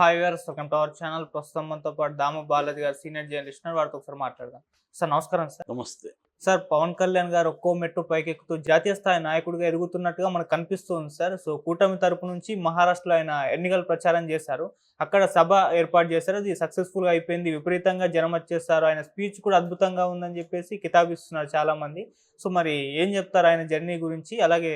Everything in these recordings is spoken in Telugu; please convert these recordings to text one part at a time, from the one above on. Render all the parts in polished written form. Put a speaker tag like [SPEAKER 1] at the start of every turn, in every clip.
[SPEAKER 1] Hi viewers, welcome to our channel. ప్రస్తుతం మనతో పాటు దాము బాలాజీ గారు, సీనియర్ జర్నలిస్ట్ ఉన్నారు. వారితో ఒకసారి మాట్లాడదాం. సార్ నమస్కారం సార్.
[SPEAKER 2] నమస్తే.
[SPEAKER 1] సార్, పవన్ కళ్యాణ్ గారు ఒక్కో మెట్టు పైకెక్కుతూ జాతీయ స్థాయి నాయకుడిగా ఎదుగుతున్నట్టుగా మనకు కనిపిస్తుంది సార్. సో కూటమి తరపు నుంచి మహారాష్ట్రలో ఆయన ఎన్నికల ప్రచారం చేశారు. అక్కడ సభ ఏర్పాటు చేశారు. అది సక్సెస్ఫుల్ గా అయిపోయింది. విపరీతంగా జనం వచ్చేస్తారు. ఆయన స్పీచ్ కూడా అద్భుతంగా ఉందని చెప్పేసి కితాబిస్తున్నారు చాలా మంది. సో మరి ఏం చెప్తారు ఆయన జర్నీ గురించి? అలాగే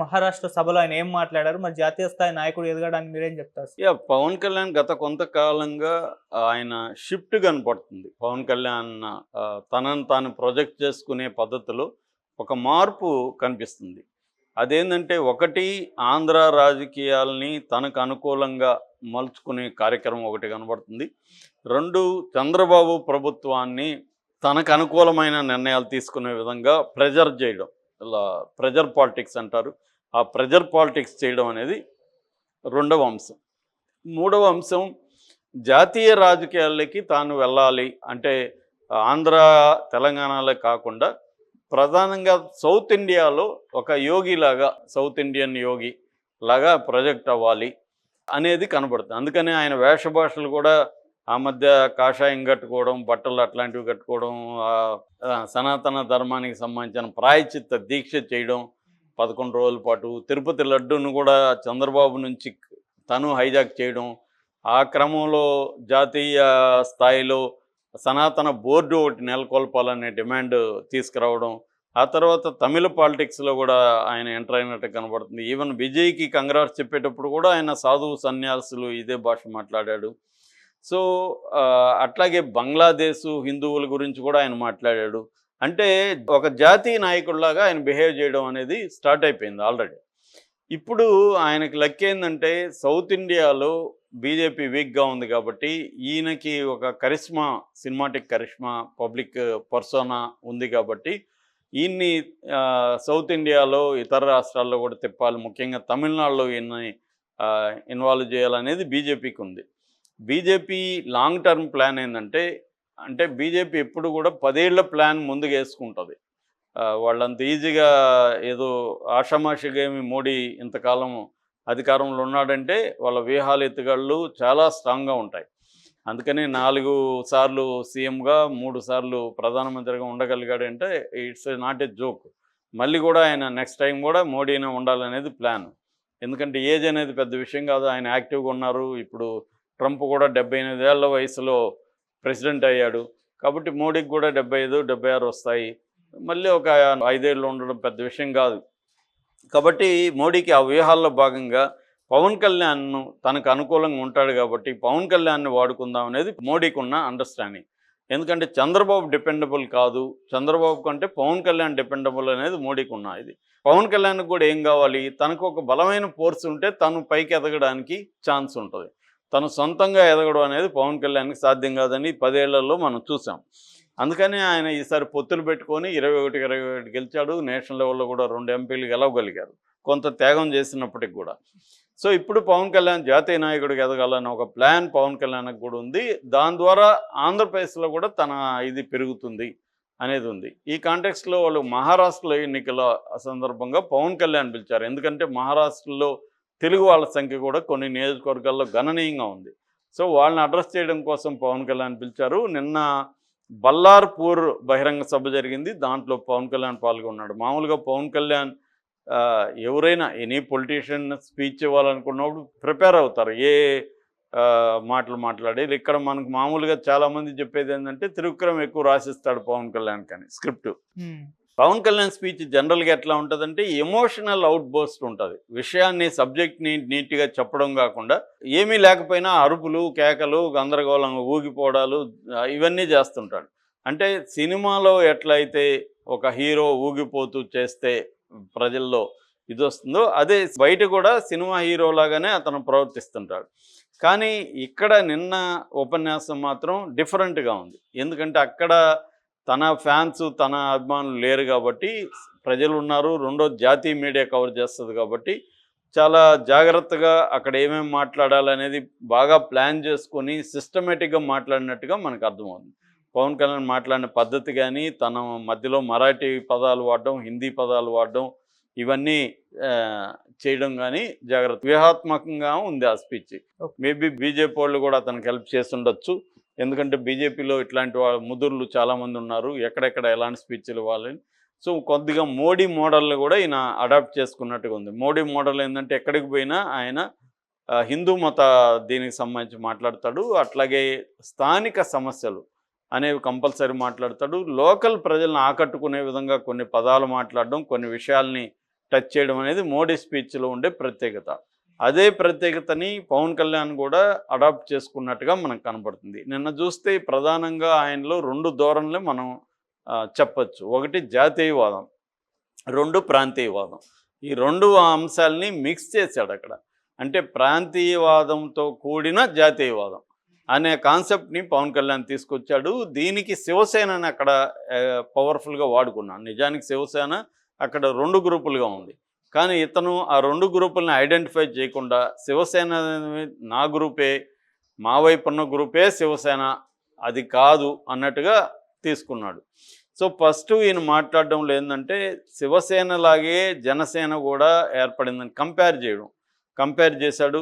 [SPEAKER 1] మహారాష్ట్ర సభలో ఆయన ఏం మాట్లాడారు? మరి జాతీయ స్థాయి నాయకుడు ఎదగడానికి మీరేం చెప్తారు సార్?
[SPEAKER 2] పవన్ కళ్యాణ్ గత కొంతకాలంగా ఆయన షిఫ్ట్ కనపడుతుంది. పవన్ కళ్యాణ్ తనను తాను ప్రొజెక్ట్ చేసుకునే పద్ధతిలో ఒక మార్పు కనిపిస్తుంది. అదేంటంటే, ఒకటి ఆంధ్ర రాజకీయాలని తనకు అనుకూలంగా మలుచుకునే కార్యక్రమం ఒకటి కనబడుతుంది. రెండు, చంద్రబాబు ప్రభుత్వాన్ని తనకు అనుకూలమైన నిర్ణయాలు తీసుకునే విధంగా ప్రెజర్ చేయడం, ఇలా ప్రెజర్ పాలిటిక్స్ అంటారు. ఆ ప్రెజర్ పాలిటిక్స్ చేయడం అనేది రెండవ అంశం. మూడవ అంశం, జాతీయ రాజకీయాలకి తాను వెళ్ళాలి అంటే ఆంధ్ర తెలంగాణలో కాకుండా ప్రధానంగా సౌత్ ఇండియాలో ఒక యోగిలాగా, సౌత్ ఇండియన్ యోగి లాగా ప్రొజెక్ట్ అవ్వాలి అనేది కనబడుతుంది. అందుకని ఆయన వేషభాషలు కూడా ఆ మధ్య కాషాయం కట్టుకోవడం, బట్టలు అట్లాంటివి కట్టుకోవడం, సనాతన ధర్మానికి సంబంధించిన ప్రాయచిత్త దీక్ష చేయడం 11 రోజుల పాటు, తిరుపతి లడ్డూను కూడా చంద్రబాబు నుంచి తను హైజాక్ చేయడం, ఆ క్రమంలో జాతీయ స్థాయిలో సనాతన బోర్డు ఒకటి నెలకొల్పాలనే డిమాండ్ తీసుకురావడం, ఆ తర్వాత తమిళ పాలిటిక్స్లో కూడా ఆయన ఎంటర్ అయినట్టు కనబడుతుంది. ఈవెన్ విజయ్కి కంగ్రాట్స్ చెప్పేటప్పుడు కూడా ఆయన సాధువు సన్యాసులు ఇదే భాష మాట్లాడాడు. సో అట్లాగే బంగ్లాదేశ్ హిందువుల గురించి కూడా ఆయన మాట్లాడాడు. అంటే ఒక జాతీయ నాయకుడిలాగా ఆయన బిహేవ్ చేయడం అనేది స్టార్ట్ అయిపోయింది ఆల్రెడీ. ఇప్పుడు ఆయనకి లక్ ఏంటంటే, సౌత్ ఇండియాలో బీజేపీ వీక్గా ఉంది కాబట్టి ఈయనకి ఒక charisma, cinematic charisma, public persona ఉంది కాబట్టి ఈయన్ని సౌత్ ఇండియాలో ఇతర రాష్ట్రాల్లో కూడా తిప్పాలి, ముఖ్యంగా తమిళనాడులో ఈయన్ని ఇన్వాల్వ్ చేయాలనేది బీజేపీకి ఉంది. బీజేపీ లాంగ్ టర్మ్ ప్లాన్ ఏంటంటే, బీజేపీ ఎప్పుడు కూడా 10 ఏళ్ల ప్లాన్ ముందుకు వేసుకుంటుంది. వాళ్ళంత ఈజీగా ఏదో ఆషామాషిగా ఏమి మోడీ ఇంతకాలం అధికారంలో ఉన్నాడంటే వాళ్ళ వ్యూహాలు, ఎత్తుగళ్ళు చాలా స్ట్రాంగ్గా ఉంటాయి. అందుకని 4 సార్లు సీఎంగా, 3 సార్లు ప్రధానమంత్రిగా ఉండగలిగాడంటే ఇట్స్ నాట్ ఏ జోక్. మళ్ళీ కూడా ఆయన నెక్స్ట్ టైం కూడా మోడీనే ఉండాలనేది ప్లాన్. ఎందుకంటే ఏజ్ అనేది పెద్ద విషయం కాదు. ఆయన యాక్టివ్గా ఉన్నారు. ఇప్పుడు ట్రంప్ కూడా 78 ఏళ్ల వయసులో ప్రెసిడెంట్ అయ్యాడు. కాబట్టి మోడీకి కూడా 75, 76 వస్తాయి. మళ్ళీ ఒక 5 ఏళ్ళు ఉండడం పెద్ద విషయం కాదు. కాబట్టి మోడీకి ఆ వ్యూహాల్లో భాగంగా పవన్ కళ్యాణ్ను తనకు అనుకూలంగా ఉంటాడు కాబట్టి పవన్ కళ్యాణ్ని వాడుకుందాం అనేది మోడీకి ఉన్న అండర్స్టాండింగ్. ఎందుకంటే చంద్రబాబు డిపెండబుల్ కాదు, చంద్రబాబు కంటే పవన్ కళ్యాణ్ డిపెండబుల్ అనేది మోడీకి ఉన్న ఇది. పవన్ కళ్యాణ్కి కూడా ఏం కావాలి, తనకు ఒక బలమైన ఫోర్స్ ఉంటే తను పైకి ఎదగడానికి ఛాన్స్ ఉంటుంది. తను సొంతంగా ఎదగడం అనేది పవన్ కళ్యాణ్కి సాధ్యం కాదని 10 ఏళ్లలో మనం చూసాం. అందుకని ఆయన ఈసారి పొత్తులు పెట్టుకొని 21 గెలిచాడు. నేషనల్ లెవెల్లో కూడా 2 ఎంపీలు గెలవగలిగారు, కొంత త్యాగం చేసినప్పటికి కూడా. సో ఇప్పుడు పవన్ కళ్యాణ్ జాతీయ నాయకుడికి ఎదగాలని ఒక ప్లాన్ పవన్ కళ్యాణ్కి కూడా ఉంది. దాని ద్వారా ఆంధ్రప్రదేశ్లో కూడా తన ఇది పెరుగుతుంది అనేది ఉంది. ఈ కాంటెక్స్లో వాళ్ళు మహారాష్ట్రలో ఎన్నికల సందర్భంగా పవన్ కళ్యాణ్ పిలిచారు. ఎందుకంటే మహారాష్ట్రలో తెలుగు వాళ్ళ సంఖ్య కూడా కొన్ని నియోజకవర్గాల్లో గణనీయంగా ఉంది. సో వాళ్ళని అడ్రస్ చేయడం కోసం పవన్ కళ్యాణ్ పిలిచారు. నిన్న బల్లార్పూర్ బహిరంగ సభ జరిగింది. దాంట్లో పవన్ కళ్యాణ్ పాల్గొన్నాడు. మామూలుగా పవన్ కళ్యాణ్ ఎవరైనా ఎనీ పొలిటీషియన్ స్పీచ్ ఇవ్వాలనుకున్నప్పుడు ప్రిపేర్ అవుతారు, ఏ మాటలు మాట్లాడి. ఇక్కడ మనకు మామూలుగా చాలామంది చెప్పేది ఏంటంటే త్రివిక్రమ్ ఎక్కువ రాసిస్తాడు పవన్ కళ్యాణ్ కానీ స్క్రిప్ట్. పవన్ కళ్యాణ్ స్పీచ్ జనరల్గా ఎట్లా ఉంటుందంటే ఎమోషనల్ అవుట్ బోస్ట్ ఉంటుంది. విషయాన్ని, సబ్జెక్ట్ని నీట్గా చెప్పడం కాకుండా ఏమీ లేకపోయినా అరుపులు, కేకలు, గందరగోళంగా ఊగిపోవడాలు ఇవన్నీ చేస్తుంటాడు. అంటే సినిమాలో ఎట్లయితే ఒక హీరో ఊగిపోతూ చేస్తే ప్రజల్లో ఇది వస్తుందో అదే బయట కూడా సినిమా హీరోలాగానే అతను ప్రవర్తిస్తుంటాడు. కానీ ఇక్కడ నిన్న ఉపన్యాసం మాత్రం డిఫరెంట్గా ఉంది. ఎందుకంటే అక్కడ తన ఫ్యాన్స్, తన అభిమానులు లేరు కాబట్టి, ప్రజలు ఉన్నారు. రెండోది జాతీయ మీడియా కవర్ చేస్తుంది కాబట్టి చాలా జాగ్రత్తగా అక్కడ ఏమేమి మాట్లాడాలనేది బాగా ప్లాన్ చేసుకొని సిస్టమేటిక్గా మాట్లాడినట్టుగా మనకు అర్థమవుతుంది. పవన్ కళ్యాణ్ మాట్లాడిన పద్ధతి కానీ, తన మధ్యలో మరాఠీ పదాలు వాడడం, హిందీ పదాలు వాడడం, ఇవన్నీ చేయడం కానీ జాగ్రత్త వ్యూహాత్మకంగా ఉంది ఆ స్పీచ్.
[SPEAKER 1] Okay.
[SPEAKER 2] మేబీ బీజేపీ వాళ్ళు కూడా అతనికి హెల్ప్ చేస్తుండొచ్చు. ఎందుకంటే బీజేపీలో ఇట్లాంటి ముదుర్లు చాలామంది ఉన్నారు, ఎక్కడెక్కడ ఎలాంటి స్పీచ్లు ఇవ్వాలని. సో కొద్దిగా మోడీ మోడల్ని కూడా ఈయన అడాప్ట్ చేసుకున్నట్టుగా ఉంది. మోడీ మోడల్ ఏంటంటే ఎక్కడికి పోయినా ఆయన హిందూ మత దీనికి సంబంధించి మాట్లాడతాడు, అట్లాగే స్థానిక సమస్యలు అనేవి కంపల్సరీ మాట్లాడతాడు. లోకల్ ప్రజలను ఆకట్టుకునే విధంగా కొన్ని పదాలు మాట్లాడడం, కొన్ని విషయాల్ని టచ్ చేయడం అనేది మోడీ స్పీచ్లో ఉండే ప్రత్యేకత. అదే ప్రత్యేకతని పవన్ కళ్యాణ్ కూడా అడాప్ట్ చేసుకున్నట్టుగా మనకు కనపడుతుంది. నిన్న చూస్తే ప్రధానంగా ఆయనలో 2 ధోరణులు మనం చెప్పచ్చు. ఒకటి జాతీయవాదం, 2 ప్రాంతీయవాదం. ఈ 2 అంశాలని మిక్స్ చేశాడు అక్కడ. అంటే ప్రాంతీయవాదంతో కూడిన జాతీయవాదం అనే కాన్సెప్ట్ని పవన్ కళ్యాణ్ తీసుకొచ్చాడు. దీనికి శివసేనని అక్కడ పవర్ఫుల్గా వాడుకున్నాడు. నిజానికి శివసేన అక్కడ 2 గ్రూపులుగా ఉంది, కానీ ఇతను ఆ 2 గ్రూపులను ఐడెంటిఫై చేయకుండా శివసేన నా గ్రూపే, మా వైపు ఉన్న గ్రూపే శివసేన, అది కాదు అన్నట్టుగా తీసుకున్నాడు. సో ఫస్ట్ ఈయన మాట్లాడడంలో ఏంటంటే శివసేనలాగే జనసేన కూడా ఏర్పడిందని కంపేర్ చేశాడు.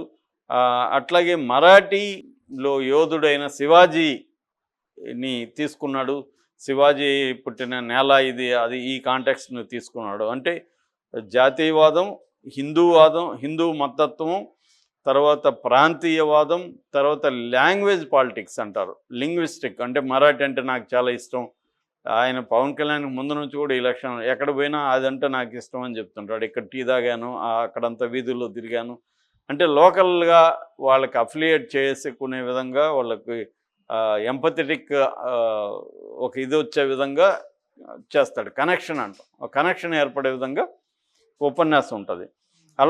[SPEAKER 2] అట్లాగే మరాఠీలో యోధుడైన శివాజీని తీసుకున్నాడు. శివాజీ పుట్టిన నేల ఇది, అది ఈ కాంటెక్స్ట్ని తీసుకున్నాడు. అంటే జాతీయవాదం, హిందూవాదం, హిందూ మతత్వం, తర్వాత ప్రాంతీయవాదం, తర్వాత లాంగ్వేజ్ పాలిటిక్స్ అంటారు, లింగ్విస్టిక్. అంటే మరాఠీ అంటే నాకు చాలా ఇష్టం. ఆయన పవన్ కళ్యాణ్ ముందు నుంచి కూడా ఈ లక్షణం, ఎక్కడ పోయినా అదంటే నాకు ఇష్టం అని చెప్తుంటాడు. ఇక్కడ టీ తాగాను, అక్కడంతా వీధుల్లో తిరిగాను. అంటే లోకల్గా వాళ్ళకి అఫిలియేట్ చేసుకునే విధంగా, వాళ్ళకి ఎంపథెటిక్ ఒక ఇది వచ్చే విధంగా చేస్తాడు. కనెక్షన్ అంటాం, కనెక్షన్ ఏర్పడే విధంగా ఉపన్యాసం ఉంటుంది.